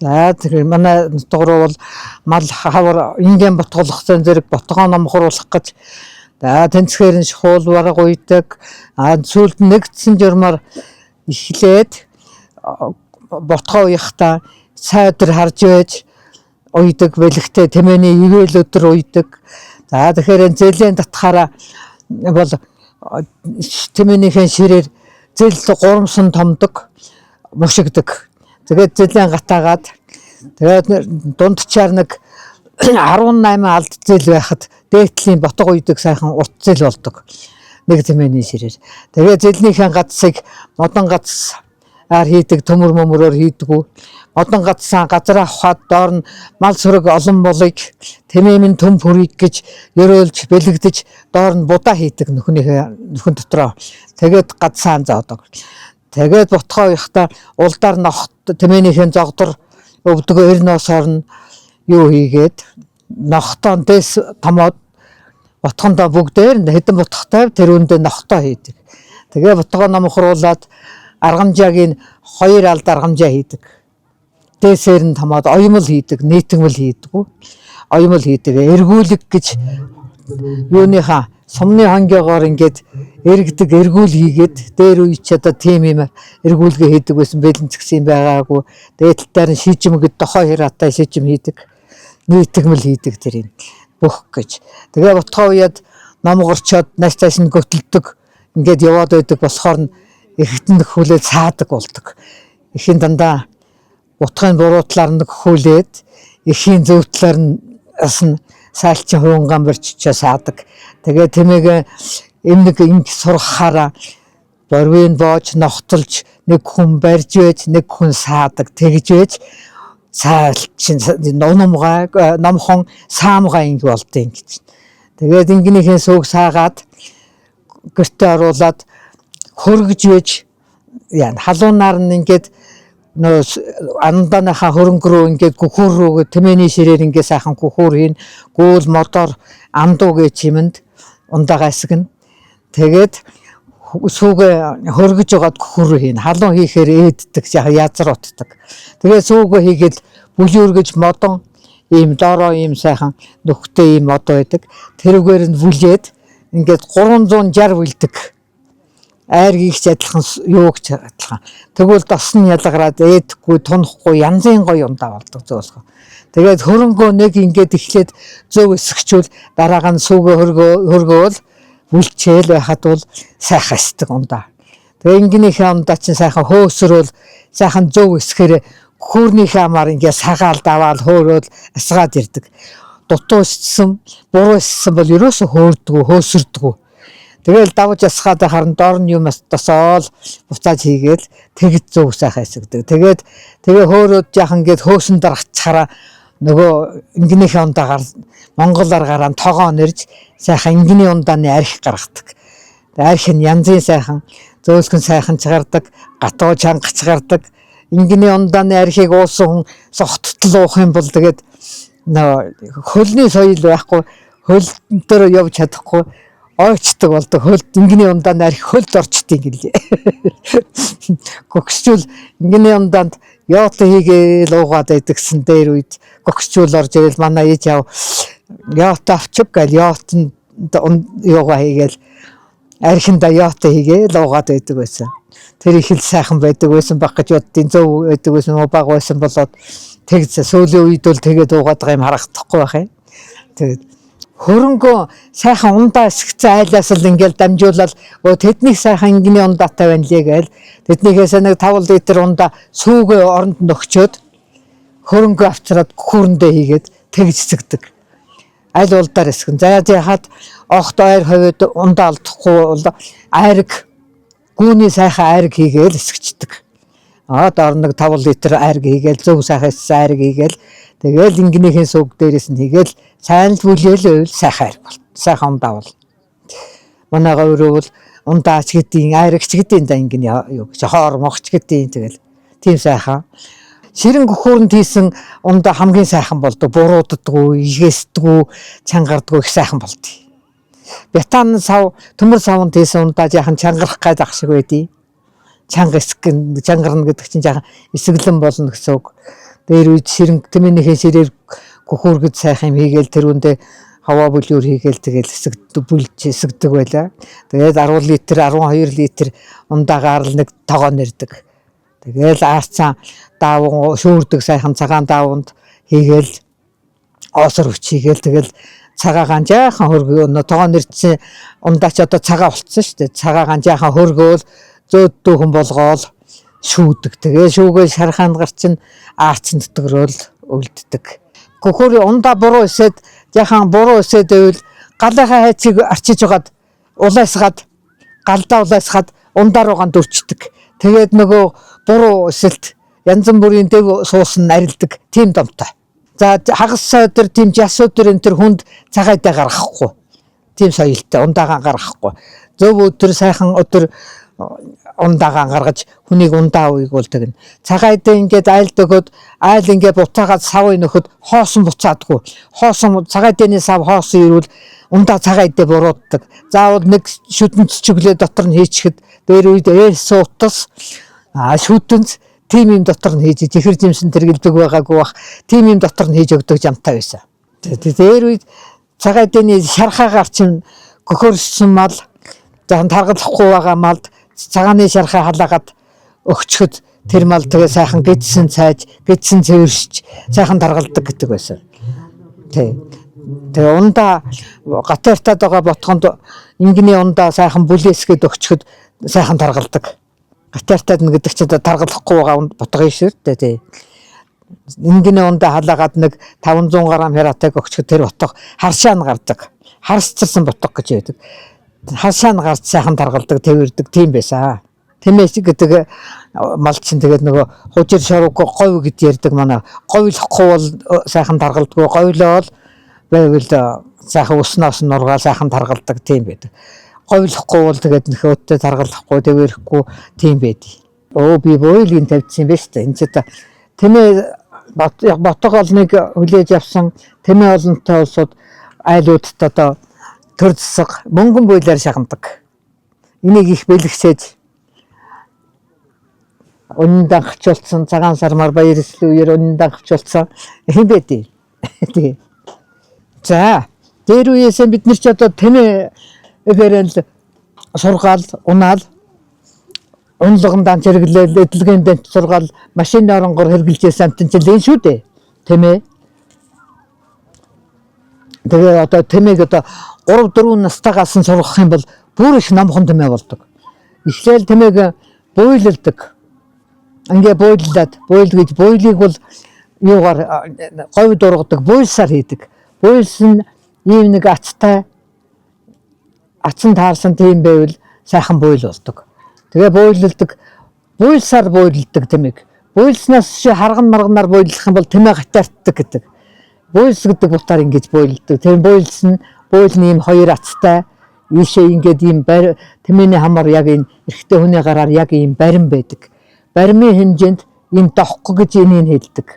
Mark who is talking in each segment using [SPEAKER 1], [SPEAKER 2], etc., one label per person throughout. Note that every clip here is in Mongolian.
[SPEAKER 1] За тэгэхээр манай нутгаар бол мал хавар ингийн ботголох зэрэг ботгоо номхруулах гэж тэнцхээр нь шуул бараг уйдаг. Сүүлд нэгдсэн журмаар эхлээд ботгоо уяхта сайдэр харж байж уйдаг бэлэгтэй тэмээний ивэл өдөр уйдаг. За тэгэхээр зэлийн татхаараа бол тэмээнийхэн ширээр зэл гурамсан томдог мушигдаг. Тэгээд зэлийн гатаагаад тэгээд дундчаар нэг 18 алд зэл байхад дээдлийн ботго уйдаг сайхан урт зэл болдог. Нэг тэмээний ширээр. Тэгээд зэлнийхэн гацсыг модон гац хийдэг, төмөр мөмрөөр хийдэггүй. Модон гацсан газар авахад доор нь мал сүрэг олон болыг тэмээмэн төм хүрийг гэж ёроолж бэлэгдэж доор нь будаа хийдэг нөхөн дотроо. Тэгээд гацсан зоодог. Тэгээд ботгоо уяхта улдаар нохт тэмээнийхэн зогдор өвдөг эрносоор нь юу хийгээд нохтон дэс томоод ботхондоо бүгдээр хэдэн ботхтой тэр үндэ нохтоо хийдэг. Тэгээ ботгоо номхруулаад аргамжаагийн 2 алд аргамжаа хийдэг. Дээсээр нь томоод оёмл хийдэг, нийтгмэл хийдэггүй. Оёмл хийдэг. Эргүүлэг гэж юуныхаа сумны хангиогоор ингээд эргдэг, эргүүл хийгээд дээр үе ч одоо тийм юм эргүүлгээ хийдэг байсан бэлэнцгсэн байгаагүй. Дээдлээр нь шижим гэд дохоо хиратай шижим хийдэг. Нийтгмэл хийдэг тэр юм бүх гэж. Тэгээ ботгоо уяад ном горчоод нааш нь göтэлдэг. Ингээд яваад байдаг болохоор нь ихэдэн нөхүүлээд саадаг болдог. Эхийн дандаа утгын буруу талаар нь хөхүүлээд эхийн зөв талаар нь сайлчин хунган барьччаа саадаг. Тэгээ тэмээгээ нэг сургахаараа борвын боож ногтолж нэг хүн барьж байж нэг хүн саадаг тэгж байж сайлчин номхон саамгаа ингэ болдیں۔ гэж. Тэгээд ингэнийхэн сууг саагаад гэртээ оруулаад хөргөж байж яа халуунаар нь ингээд нөө анданыхаа хөрөнгө рүү ингээд гүхүүр рүү тэмээний ширээр ингээд сайхан гүхүүр хийн гүүл модоор андуу гэж юмд ундагаа эсгэн тэгээд сүүгээ хөргөж жагаад гүхүүр хийн халуун хийхээр ээддэг язар утдаг тэгээд сүүгээ хийгээд бүлүүргэж модон ийм доороо ийм сайхан нөхтэй ийм мод байдаг тэрүүгээр нь бүлээд ингээд 360 үлдэг айргийгч адилхан юугч адилхан. Тэгвэл дос нь ялгараад ээдхгүй, тунахгүй, янзын гоё ундаа болдог зөөлхөө. Тэгээд хөрөнгөө нэг ингээд эхлээд зөв эсгчүүл дараа нь сүүгээ хөргөөл үлчээл байхад бол сайхан эсдэг ундаа. Тэгээ ингэнийхээ ундаа чинь сайхан хөөсрөөл сайхан зөв эсгээр хүүрнийхээ амаар ингээд сагаал даваал хөөрөөл асгаад ирдэг. Дутуу эссэн, буруу эссэн бол ерөөсө хөөрдгөө, хөөсөрдгөө. Тэгэл давж асгаад харан доор нь юм тосоол буцааж хийгээл тэгж зөв сайхан эсэгдэг. Тэгээ хөөрөөд яахан гээд хөөсөн дарагчаараа нөгөө ингэнийхээ ундаагаар монголоор гараан тогоо нэрж сайхан ингэний ундааны арх гаргадаг. Арх нь янзын сайхан зөөлхөн сайхан чагардаг, гатуу чангач гардаг. Ингэний ундааны архийг уусан хүн согттол уух юм бол тэгээд нөгөө хөлний соёл байхгүй хөл дээр явж чадахгүй ойчдаг болдог хөлд ингэний ундаанд арх хөлд орчдөг гэлээ. Гөгсчүүл ингэний ундаанд яот хийгээл уугаад байдагсан дээр үед гөгсчүүл орж ирэл манай ээж яв яот авчих гал яотнд юугаа хийгээл архинда яот хийгээл уугаад байдаг байсан. Тэр их л сайхан байдаг байсан баг гэж боддیں۔ Зөв байдаг байсан уу баг байсан болоод тэгж сүүлийн үед бол тэгээд уугаад байгаа юм харагдахгүй байх юм. Тэгээд хөрөнгөө сайхан ундаа эсгцэн айлаас л ингээл дамжуулаад тэднийг сайхан ингэний ундаатай байна лээ гээл тэднийхээс нэг 5 литр ундаа сүүгээ оронд нөхчөөд хөрөнгөө авчраад гүрэндээ хийгээд тэгж эсгдэг. Аль улдаар эсгэн. За яхад огт ойр ховид ундаа алдахгүй айрг гүүний сайхан айрг хийгээл эсгчдэг. Доор нэг 5 литр айрг хийгээл зөв сайхан айрг хийгээл тэгэл ингэнийхэн сууг дээрээс нь хийгээл сайн л бүлээл сайхан айрг бол сайхан ундаа бол манайгаа өөрөө бол ундаач гэдгийг айрагч гэдгийг да ингэн юу гэж хоор могч гэдгийг тэгэл тийм сайхан ширэн гөхөөрөнд хийсэн ундаа хамгийн сайхан болдог бурууддаггүй игээсдэггүй чангардаггүй их сайхан болдгийг. Бятан сав төмөр савнд хийсэн ундаа яхан чангарах гээд ах шиг байдгийг. Чанга эсгэн чангарна гэдэг чинь жаахан эсгэлэн болно гэсэн үг. дээр үед ширэн тэмээнийхээ ширээр гөхүүргэд сайхан юм хийгээл тэр үндэ хаваа бүлүүр хийгээл тэгэл хэсэгдэг байлаа. Тэгээд 10 литр 12 литр ундаагаар л нэг тогоо нэрдэг. Тэгэл аацсан даавуу шүүрдэг сайхан цагаан даавууд хийгээл оосор хүчийгээл тэгэл цагаагаан жаахан хөргөө тогоо нэрчсэн ундаач одоо цагаа болцсон шүү дээ. Цагаагаан жаахан хөргөөл зөөддүүхэн болгоол шүүдэг. Тэгээ шүүгээ шархаанд гарчин аацсан төтгөрөөл өлддөг. Гөхөр ундаа буруу эсэд жаахан буруу эсэд байвал галынхаа хайцыг арчиж жагаад улайсгаад галдаа улайсгаад ундаа руугаа дөрчдөг. Тэгээд нөгөө буруу эсэлт янз бүрийн дэв суусан арилдаг тийм домтой. За хагас өдөр тийм жас өдөр энэ төр хүнд цагаадаа гаргахгүй. Тийм соёлтой ундаагаа гаргахгүй. Зөв өдөр сайхан өдөр ундаагаа гаргаж хүнийг ундаа уйг бол тэгнэ. Цагаадаа ингээд айлд өгöd айл ингээд буцаагаад сав нөхөд хоосон буцаадгүй. Хоосон цагаадны сав хоосон ирвэл ундаа цагаадаа бурууддаг. Заавал нэг шүтэнц чиглээ дотор нь хийчихэд дээр үед суутас шүтэнц тим юм дотор нь хийж ихэр жимсэн тэргэлдэг байгаагүй бах. Тим юм дотор нь хийж өгдөг жамтай байсан. Дээр үед цагаадны шархаагаар чинь гөхөрсөн мал захан таргалахгүй байгаа малд цагааны шархаа халаагаад өгчөхөд тэр мал тэгээ сайхан гэдсэн цайж, гэдсэн цэвэршиж сайхан таргалдаг гэдэг байсан. Тэгээ ундаа гатартаад байгаа ботхонд ингэний ундаа сайхан бүлээсгээд өгчөхөд сайхан таргалдаг. Гатартаад нь гэдэг чинь таргалахгүй байгаа ботгоо шүү дээ. Ингэний ундаа халаагаад нэг 500 г хяратаг өгчөхөд тэр ботго харшаан гардаг. Харсцсан ботго гэж байдаг. Хашаан гарч сайхан таргалдаг тэрдэг тийм байсан. Тэмээс гэдэг мал чинь тэгээд нөгөө хужир шорог говь гэд ярьдаг манай говьлохгүй бол сайхан таргалдаггүй говьлоо байвал сайхан усноос нургаа сайхан таргалдаг тийм байдаг. Говьлохгүй бол тэгээд нөхөдтэй таргалахгүй тэрхгүй тийм байдаг. Би бойлын тавьчихсан байж та энэ ч та тэмээ ботгол нэг хүлээж авсан тэмээ олонтой улсууд айлуудад одоо төр засаг мөнгөн бойлоор шахамдаг. Энийг их бэлгсэж өнн дагчулсан цагаан сармаар баяр эсэл үеэр өнн дагчулсан юм байдیں۔ Тэгээ. За дээр үеэс бид нар ч одоо тэмээ эфэрэл сургаал унаал унлаган дан зэрэглэл эдлэгийн дэнд сургаал машины оронгоор хэрэгжилж амтэн чинь лэн шүү дээ. Тэмээ. Тэгээ одоо тэмээг одоо 3-4 настайгаас нь сургах юм бол бүр их номхон тэмээ болдог. Эхлээл тэмээг буйлалдаг. Ингээ буйлаад буйл гэж буйлыг бол юугаар говь дургадаг, буйлсаар хийдэг. Буйлс нь ийм нэг ацтай ацсан таарсан тийм байвал сайхан буйл болдог. Тэгээ буйлалдаг, буйлсаар буйлалдаг тэмээг. Буйлснаас чи харган марганаар буйлах юм бол тэмээ гатаартдаг гэдэг. Буйлс гэдэг бутаар ингэж буйлдаг. Тэр буйлс нь буйлны ийм хоёр ацтай ийшээ ингээд ийм тэмээний хамаар яг энэ эрэгтэй хүний гараар яг ийм барим байдаг. Баримын хэмжээнд ийм дохгүй гэж энийг хэлдэг.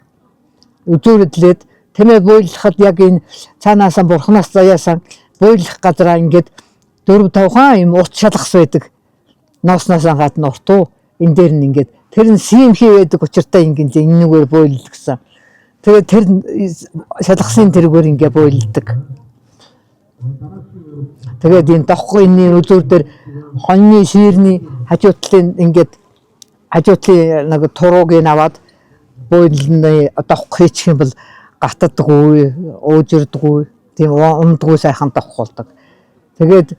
[SPEAKER 1] Үзүүрэдлээд тэмээ буйлахад яг энэ цаанаасаа бурхнаас заяасан буйлах газараа ингээд 4-5 хаан ийм урт шалгас байдаг. Ноосноос гадна уртуу энэ дээр нь ингээд тэр нь симхий байдаг учиртай ингээд энэгээр буйлдаг. Тэгээд тэр шалгасын тэргээр ингээ буйлдаг. Тэгээд энэ дохгүй энэ үзүүр дээр хоньны ширний хажуутлын ингээд хажуутлын нэг турууг ин аваад буйлны дохгүй хийчих юм бол гатдаггүй, уужирдаггүй, тийм ундаггүй сайхан дохгүй болдог. Тэгээд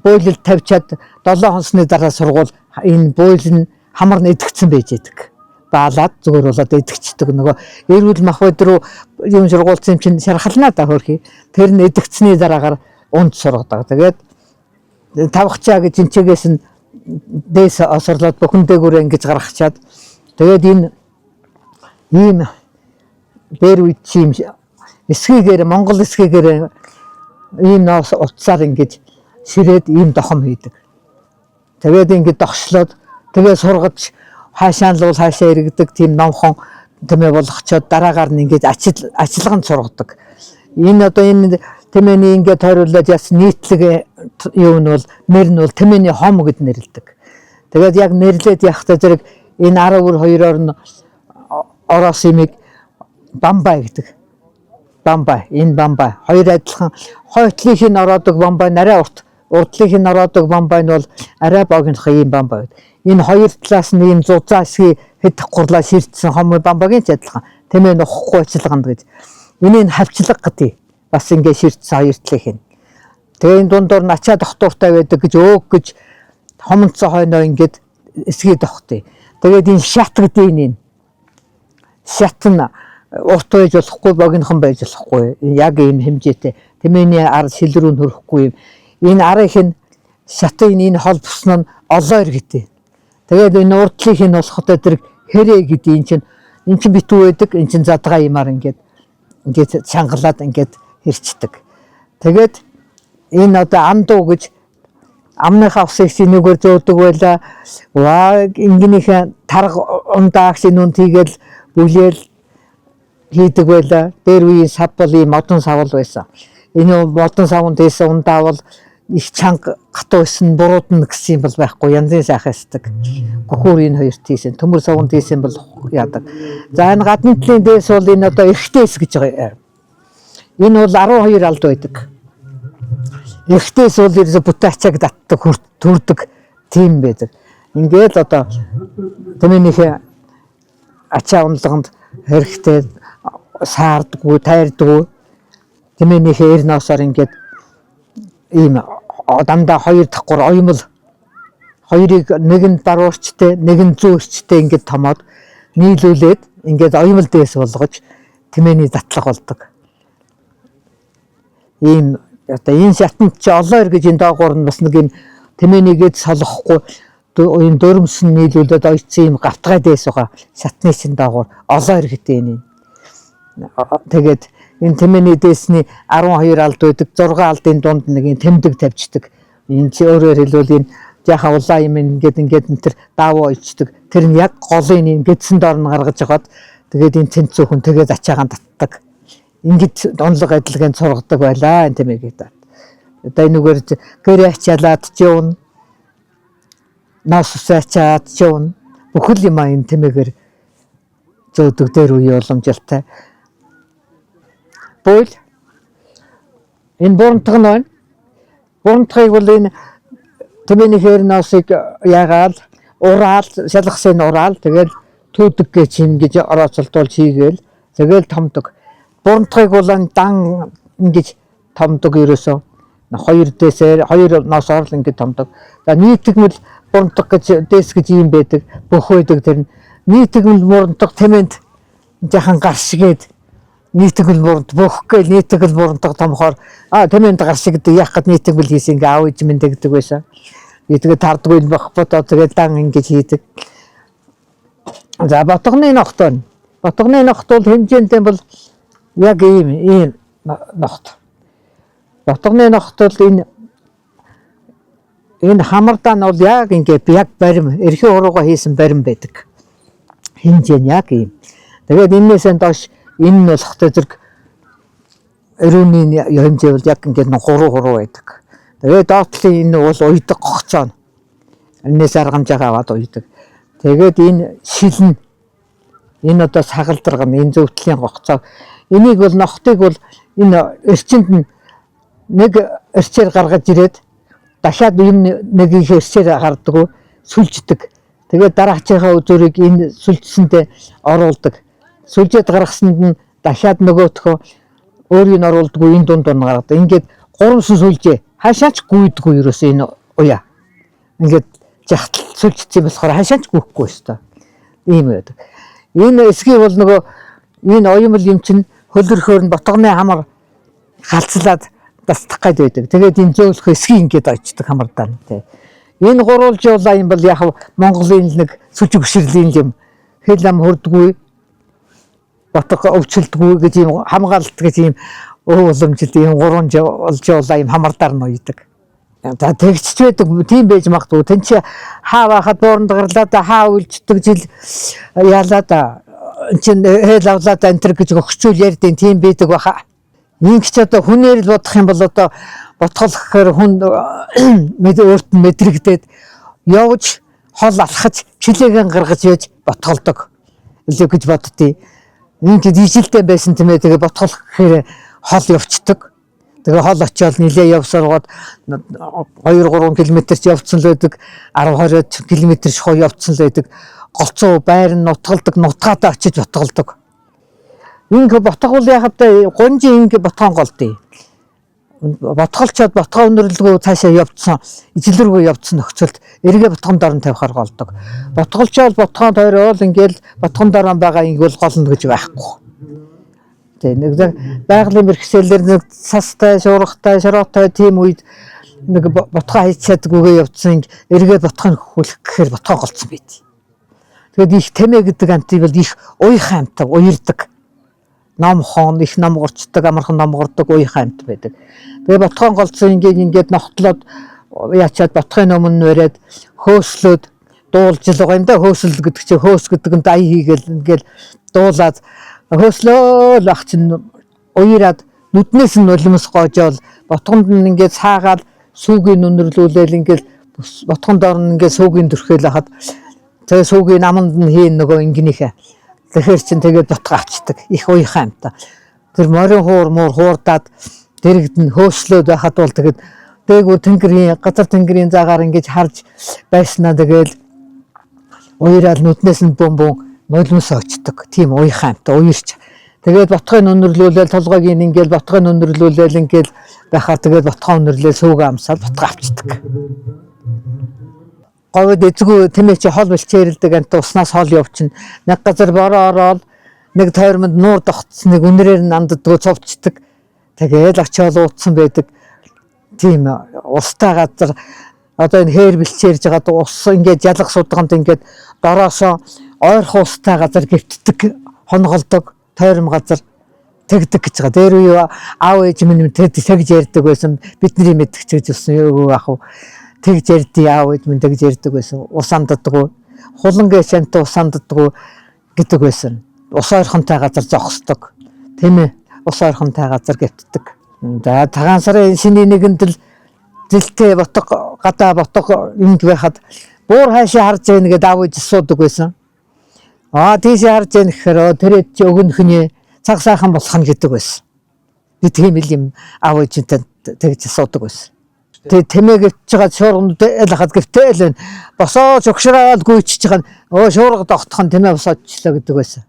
[SPEAKER 1] буйлал тавьчаад 7 хоносны дараа сургуул энэ буйл нь хамар нь идэгцэн байж байдаг. Баалаад зүгээр болоод идэгчдэг нөгөө эрүүл махбод руу юм сургуулсан юм чинь шархалнаа да хөрхий. Тэр нь идэгцсний дараагаар унд сургадаг. Тэгээд тавхчаа гэж энчгээс нь дээс осорлоод бүхэн дээгүүрээ ингэж гаргачаад тэгээд энэ ийм дээр үе чим эсхийгээр Монгол эсхийгээр ийм ноос утсаар ингэж ширээд ийм дохом хийдэг. Тэгээд ингэж догшлоод тэгээд сургаж хаашаа л хаашаа иргэдэг тийм номхон тэмээ болгочоод дараагаар нь ингэж ажиллаганд сургадаг. Энэ одоо энэ тэмээний ингээд тойруулаад яс нийтлэг юу нь бол нэр нь бол тэмээний хом гэд нэрлэдэг. Тэгээд яг нэрлээд явахдаа зэрэг энэ 12-оор нь Ороос имийг бамбай гэдэг. Бамбай, энэ бамбай. Хоёр адилхан хойтлынх нь ороодог бамбай арай урт. Урдлынх нь ороодог бамбай нь бол арай богинох ийм бамбай. Энэ хоёр талаас нь ийм зузаан эсгийг хэд гурлаа ширтсэн хомой бамбайгийн ч адилхан. Тэмээ нухгүй ажиллаганд гэж. Энийг хавчлаг гэдэг. Бас ингэ ширтсэн хоёр талынх нь. Тэгээ энэ дундуур начаа дохтууртай байдаг гэж өөх гэж хомонцоо хойноо ингээд эсгээ дохтой. Тэгээд энэ шат гэдэг энэ шат нь урт байж болохгүй богинохон байж болохгүй. Яг ийм хэмжээтэй. Тэмээний ар шил рүү хөрөхгүй юм. Энэ арынх нь шатын энэ хол буснаа олоор гэдэг. Тэгээд энэ урдлынх нь болоход тэр хэрэг гэдэг энэ чинь битүү байдаг. Энэ чинь задгаа юмар ингээд чангалаад ингээд хэрчдэг. Тэгээд энэ одоо андуу гэж амныхаа усыг синүүгээр зөөдөг байла. Ингэнийхээ тарга ундаагч нүн тийгээл бүлээл хийдэг байла. Дээр үеийн сав бол ийм модон савл байсан. Энэ модон савн дээсэн ундаавал их чанга гатуу исэн буруудна гэсэн юм бол байхгүй. Янзын сайхан эсдэг. Гөхөр энэ хоёрт хийсэн. Төмөр савн дээсэн бол яадаг. За энэ гадны талын дээс бол энэ одоо эрхтэйс гэж байгаа. Энэ бол 12 алд байдаг. Эрхтэйс бол ерөөсө бүтээчаг татдаг төрдөг тийм байдаг. Ингээд одоо тэмээнийхээ ачаа унлаганд хэрэгтэй саардгүй, тайрдгүй тэмээнийхээ эр ноосоор ингээд ийм дандаа 2 дахь 3 оёмл хоёрыг нэг нь баруурчтай, нэг нь зүүрчтэй ингээд томоод нийлүүлээд ингээд оёмл дээс болгож тэмээний затлах болдог. Ийм одоо энэ шатанд чи олоор гэж энэ доогуур нь бас нэг юм тэмээнийгээд солохгүй энэ дөрмс нь нийлүүлээд ойцсон юм гавтгай дээс байгаа шатны чин доогуур олоор гэдэг энэ. Тэгээд энэ тэмээний дээсний 12 алд байдаг 6 алдын дунд нэг юм тэмдэг тавьчихдаг. Энэ чи өөрөөр хэлбэл энэ яхаа улаан юм ингээд энэ төр даавуу ойчдаг. Тэр нь яг голын энэ гэдсэн доор нь гаргаж хагаад тэгээд энэ тэнцүүхэн тэгээд ачаагаан татдаг. Ингээд онлог адилхан сургадаг байлаа энэ тэмээгээд. Одоо энэгээр гэрээ ачаалаад ч юм нас усаачаад ч юм бүхэл юм энэ тэмээгээр зөөдөг дээр үе уламжлалтай. Бөл энэ буурантаг нь байна. Буурантагыг бол энэ тэмээний хэрнасыг яагаад ураал шалгасан ураал тэгээд түүдэг гэж юм гэж орооцолдуулж хийгээл тэгээд томдог. Буурантагыг бол дан ингэж томдог ерөөсөө 2 дээсээр 2 ноос орол ингэж томдог. За нийтгмэл буурантаг гэж дээс гэж юм байдаг. Бүх байдаг тэр нийтгмэл буурантаг тэмээнд жахан гаршгээд нийтгэл бууранд бүх гээл нийтгэл буурантаг томхоор тэмээнд гаршиг гэдэг яах гээд нийтгэл хийсэн ингээ аав ээж минь гэдэг байсан. Тэгээд тардгүй байх бодоо тэгээд дан ингэж хийдэг. За ботгоны нохт байна. Ботгоны нохт бол хэмжээндээ бол яг ийм нохт. Ботгоны нохт бол энэ хамардан бол яг ингээ яг барим эрхийн урууга хийсэн барим байдаг. Хэмжээ нь яг ийм. Тэгээд энээсээ доош энэ нь болохтой зэрэг өрөөний хэмжээ бол яг ингээд 3 байдаг. Тэгээд доотлын энэ бол уйдаг гогцоо. Энээс аргамжаа аваад уйдаг. Тэгээд энэ шилэн энэ одоо сагалдарга энэ зөвтлийн гогцоо. Энийг бол нохтыг бол энэ эрчинд нь нэг эрчээр гаргаж ирээд дахиад юм нэг их эрчээр гардаггүй сүлждэг. Тэгээд дараачийнхаа үзүүрийг энэ сүлжсэндээ оруулдаг. Сүлжээд гаргасанд нь дахиад нөгөөтхөө өөрийг нь оруулдаггүй энэ дунд нь гаргадаг. Ингээд 3 сүлжээ хашаач гүйдэггүй ерөөсөө энэ уяа. Ингээд жахтал сүлжчихсэн болохоор хашаач гүйхгүй өстой. Ийм байдаг. Энэ эсгийн бол нөгөө энэ оюмл юм чинь хөлөрхөөр нь ботгоны хамар халцлаад дастах гээд байдаг. Тэгээд энэ зөөлөх эсгийн ингээд очдог хамардаа тий. Энэ гурвалж яваа юм бол яг Монголын нэг сүжиг гүширлийн юм хэл ам хурдгүй ботго өвчлөлтгүй гэж юм хамгаалалт гэж юм ууламжлалт юм 3 болж яваа юм хамардаар нь уйдаг. За тэгчч байдаг тийм байж магадгүй. Тэн чи хаа байхад бууранд гарлаа да хаа үлждэг жил яалаа да чин хэл авлаа да энэ төр гэж өгчүүл ярьдیں۔ Тийм байдаг баха. Ингэч одоо хүнээр л бодох юм бол одоо ботгол гэхээр хүн өөрт нь мэдрэгдээд явж хол алхаж чилээгэн гаргаж яаж ботголдог. үлээ гэж боддتي. Ингээд ижилтэй байсан тийм ээ. Тэгээ ботхолох гэхээр хол явцдаг. Тэгээ хол очиод нилээ явсаргаад 2-3 км-ч явцсан л байдаг. 10-20 км шохоо явцсан л байдаг. Голцоо байр нь нутгалдаг, нутгаадаа очиж ботголдог. Ингээ ботгол яхад гонжи ингээ ботгон голдъё. Ботголчоод ботгоо өнөрлөгөө цаашаа явцсан, ижил рүүгээ явцсан нөхцөлд эргээ ботгон дорн тавихаар голдог. Ботголчоод ботгоо тойрол ингээл ботгон дорн байгаа ингүүл голно гэж байхгүй. Тэг нэг байгалийн бэрхшээлээр нэг цастай, шуургатай, шороотой тийм үед нэг ботгоо хайчаадгүйгээ явцсан эргээ ботгоо хөлөх гэхээр ботгоо голцсон байт. Тэгээд их тэмээ гэдэг амтыг бол их уйхан амтаг, уярдаг. Ном хон их ном горчдаг, амархан ном гордог уйхан амт байдаг. Тэгээ ботгоо голцсон ингээд ногтлоод яачаад ботгын өмнө нөрөөд хөөслөөд дуулж л байгаа юм да. Хөөсөл гэдэг чинь хөөс гэдэг нь дай хийгээл ингээл дуулаад хөөслөө л ах чинь уяраад нүднээс нь нулимс гоожоол ботгонд нь ингээд саагаад сүүгийн өнөрлүүлээл ингээд ботгонд орно ингээд сүүгийн төрхөөл хахад тэгээ сүүгийн аманд нь хийн нөгөө ингэнийхээ. Тэгэхээр чин тэгээд ботгоо авчдаг. Их уйхан амтаа. Тэр морин хуур муур хуурдаад дэрэгд нь хөөслөөд байхад бол тэгээд дээгүүр тэнгэрийн газар тэнгэрийн заагаар ингэж харж байснаа тэгээд уйраад нүднээс нь бөмбөн нулимс очдог. Тийм уйхан амтаа уйрч. Тэгээд ботгоо өнөрлүүлээл толгойг ингээл ботгоо өнөрлүүлээл ингээл байхаар тэгээд ботгоо өнөрлөөл сүүгээ амсаад ботгоо авчдаг. Говьд эзгүй тэмээ чи хол бэлчээрэлдэг ант уснаас хол явчихна. Нэг газар бороо ороод нэг тойрмонд нуур догтсныг үнрээр нь андддаг цовчдаг. Тэгээд очиод уудсан байдаг. Тийм устай газар одоо энэ хээр бэлчээрж байгаа ус ингээд ялах судганд ингээд дороосоо ойрхон устай газар гівтдэг, хонголдог, тойром газар тэгдэг гэж байгаа. Дээр үе аав ээж минь тэгж ярьдаг байсан. Бидний мэдгч гэж болсон юу ах уу. Тэгж ярьдээ яав гэж минь тэгж ярьдаг байсан. Ус андддаг. Хулангийн шант ус андддаг гэдэг байсан. Ус ойрхонтой газар зогсдог. Тийм ээ. Ус ойрхонтой газар гівтдэг. За тагаан сарын шиний нэгэнд л зэлтэй ботго гадаа ботго энд байхад буур хаашаа харж яана гэдээ аав ээж асуудаг байсан. Тийшээ харж яана гэхээр тэрэд чи өгнөхний цаг сайхан болох нь гэдэг байсан. Би тийм л юм аав ээжтэй тэгж асуудаг байсан. Тэг тэмээ гівтж байгаа шуурганд л хахад гівтэл байна. Босоож өгшраад гүйчж байгаа нь шуурга тогтох нь тэмээ босоочлоо гэдэг байсан.